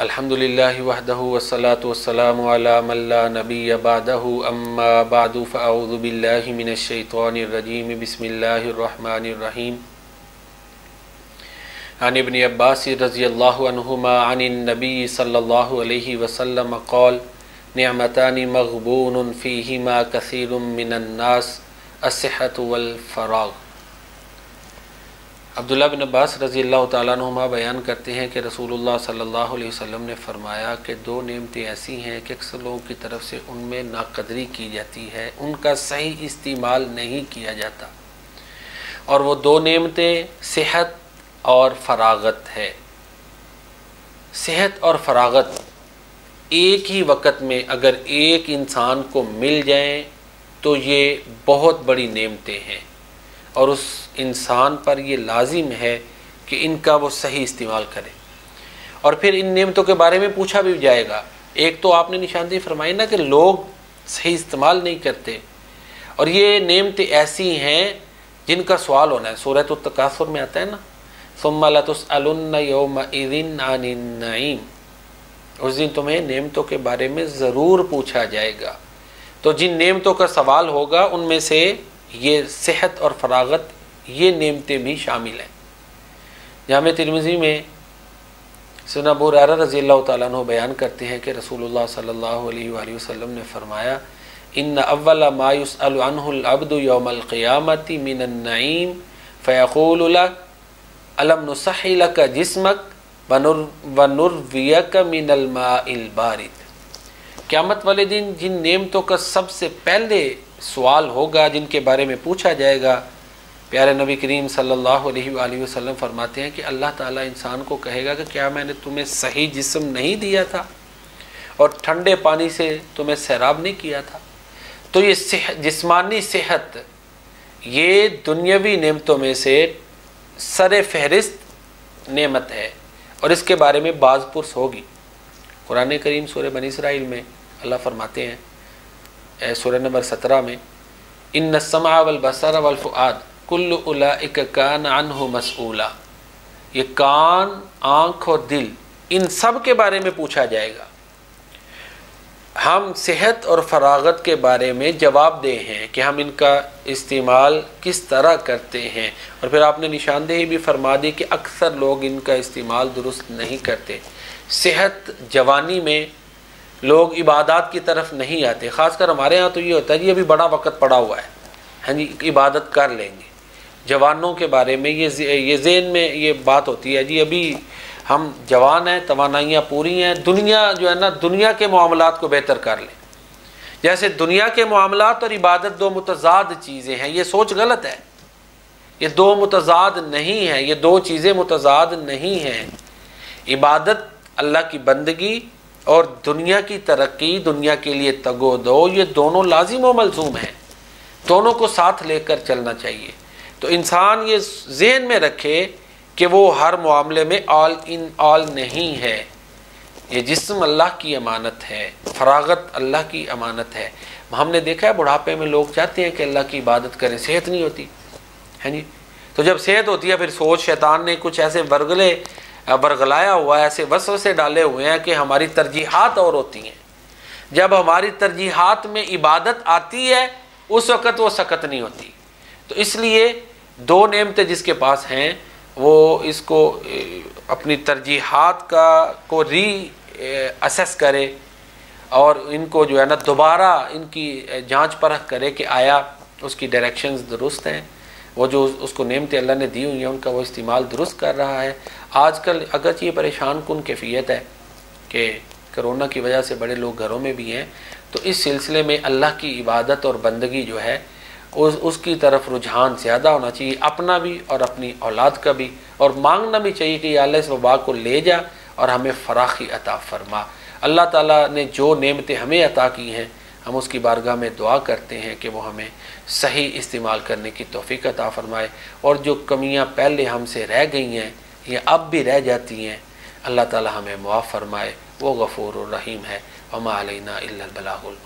अल्हम्दुलिल्लाहि वहदहु वस्सलातु वस्सलामु अला मन ला नबिय्य बअदहु अम्मा बअदु फ़अऊज़ु बिल्लाहि मिनश शैतानिर रजीम बिस्मिल्लाहिर रहमानिर रहीम। अन इब्न अब्बास रज़ियल्लाहु अन्हुमा अनिन नबी सल्लल्लाहु अलैहि वसल्लम क़ाल निअमतानि मग़बूनुन फ़ीहिमा कसीरुम मिनन नास अस्सिहतु वल फ़राग़। अब्दुल्लाह बिन अब्बास रज़ियल्लाहु ताला अन्हुमा बयान करते हैं कि रसूलुल्लाह सल्लल्लाहु अलैहि वसल्लम ने फरमाया कि दो नेमतें ऐसी हैं कि अक्सर लोगों की तरफ से उनमें नाकदरी की जाती है, उनका सही इस्तेमाल नहीं किया जाता। और वो दो नेमतें सेहत और फरागत है। सेहत और फरागत एक ही वक़्त में अगर एक इंसान को मिल जाएं तो ये बहुत बड़ी नेमतें हैं और उस इंसान पर ये लाजिम है कि इनका वो सही इस्तेमाल करे। और फिर इन नेमतों के बारे में पूछा भी जाएगा। एक तो आपने निशानदेही फरमाई ना कि लोग सही इस्तेमाल नहीं करते, और ये नेमतें ऐसी हैं जिनका सवाल होना है। सूरह अत-तकासुर में आता है ना, सुम्मा लतुसअलुन्ना यौमइज़िन अनिन नईम, उस दिन तुम्हें नेमतों के बारे में ज़रूर पूछा जाएगा। तो जिन नेमतों का सवाल होगा उनमें से ये सेहत और फरागत, ये नेमतें भी शामिल हैं। जामे तिरमिज़ी में सुन अबू हुरैरा रज़ियल्लाहु ताला अन्हु बयान करते हैं कि रसूलुल्लाह सल्लल्लाहु अलैहि वसल्लम ने फरमाया, इन्न अव्वला मा युसअलु अन्हुल अब्दु यौमल क़ियामति मिनन नईम फ़यक़ूलु लक अलम नुसह्हि लक जिस्मक व नुरवियक मिनल माइल बारिद। क़यामत वाले दिन जिन नेमतों का सबसे पहले सवाल होगा, जिनके बारे में पूछा जाएगा, प्यारे नबी करीम सल्लल्लाहु अलैहि वसल्लम फरमाते हैं कि अल्लाह ताला इंसान को कहेगा कि क्या मैंने तुम्हें सही जिस्म नहीं दिया था और ठंडे पानी से तुम्हें सैराब नहीं किया था। तो ये जिस्मानी सेहत ये दुनियावी नेमतों में से सरे फहरिस्त नेमत है और इसके बारे में बाज़ पुरस होगी। कुरान करीम सूरह बनी इसराइल में अल्लाह फरमाते हैं सूरह नंबर 17 में, इन्न समा वल बसर वल फुआद कुल्लु उलाइका कान अन्हु मसऊला। ये कान, आँख और दिल, इन सब के बारे में पूछा जाएगा। हम सेहत और फरागत के बारे में जवाबदेह हैं कि हम इनका इस्तेमाल किस तरह करते हैं। और फिर आपने निशानदेही भी फरमा दी कि अक्सर लोग इनका इस्तेमाल दुरुस्त नहीं करते। सेहत जवानी में लोग इबादत की तरफ नहीं आते। ख़ासकर हमारे यहाँ तो ये होता है जी अभी बड़ा वक़्त पड़ा हुआ है, हाँ जी, इबादत कर लेंगे। जवानों के बारे में ये ज़हन में ये बात होती है जी अभी हम जवान हैं, तवानाइयाँ पूरी हैं, दुनिया जो है ना, दुनिया के मामलात को बेहतर कर लें। जैसे दुनिया के मामलात और इबादत दो मुतज़ाद चीज़ें हैं। ये सोच गलत है। ये दो मुतज़ाद नहीं हैं, ये दो चीज़ें मुतज़ाद नहीं हैं। इबादत, अल्लाह की बंदगी और दुनिया की तरक्की, दुनिया के लिए तगो दो, ये दोनों लाजिम व मलज़ूम हैं। दोनों को साथ लेकर चलना चाहिए। तो इंसान ये ज़हन में रखे कि वो हर मामले में ऑल इन ऑल नहीं है। ये जिस्म अल्लाह की अमानत है, फरागत अल्लाह की अमानत है। हमने देखा है बुढ़ापे में लोग चाहते हैं कि अल्लाह की इबादत करें, सेहत नहीं होती है जी। तो जब सेहत होती है फिर सोच शैतान ने कुछ ऐसे बरगलाया हुआ है, ऐसे वसवसे डाले हुए हैं कि हमारी तरजीहात और होती हैं। जब हमारी तरजीहात में इबादत आती है उस वक़्त वो सकत नहीं होती। तो इसलिए दो नेमतें जिसके पास हैं वो इसको अपनी तरजीहात को असेस करे और इनको जो है ना दोबारा इनकी जांच परख करे कि आया उसकी डायरेक्शंस दुरुस्त हैं, वो जो उसको नेमतें अल्लाह ने दी हुई हैं उनका वो इस्तेमाल दुरुस्त कर रहा है। आजकल अगरचे ये परेशान कुन कैफियत है कि कोरोना की वजह से बड़े लोग घरों में भी हैं, तो इस सिलसिले में अल्लाह की इबादत और बंदगी जो है उसकी तरफ रुझान ज़्यादा होना चाहिए, अपना भी और अपनी औलाद का भी। और मांगना भी चाहिए कि अल्लाह इस वबा को ले जा और हमें फ़राखी अता फ़रमा। अल्लाह ताला ने जो नेमतें हमें अता की हैं हम उसकी बारगाह में दुआ करते हैं कि वो हमें सही इस्तेमाल करने की तौफ़ीक़ अता फ़रमाए। और जो कमियां पहले हमसे रह गई हैं या अब भी रह जाती हैं, अल्लाह ताला हमें मुआफ़ फ़रमाए। वो गफ़ूरुर रहीम है। वमा अलैना इल्लल बलागुल।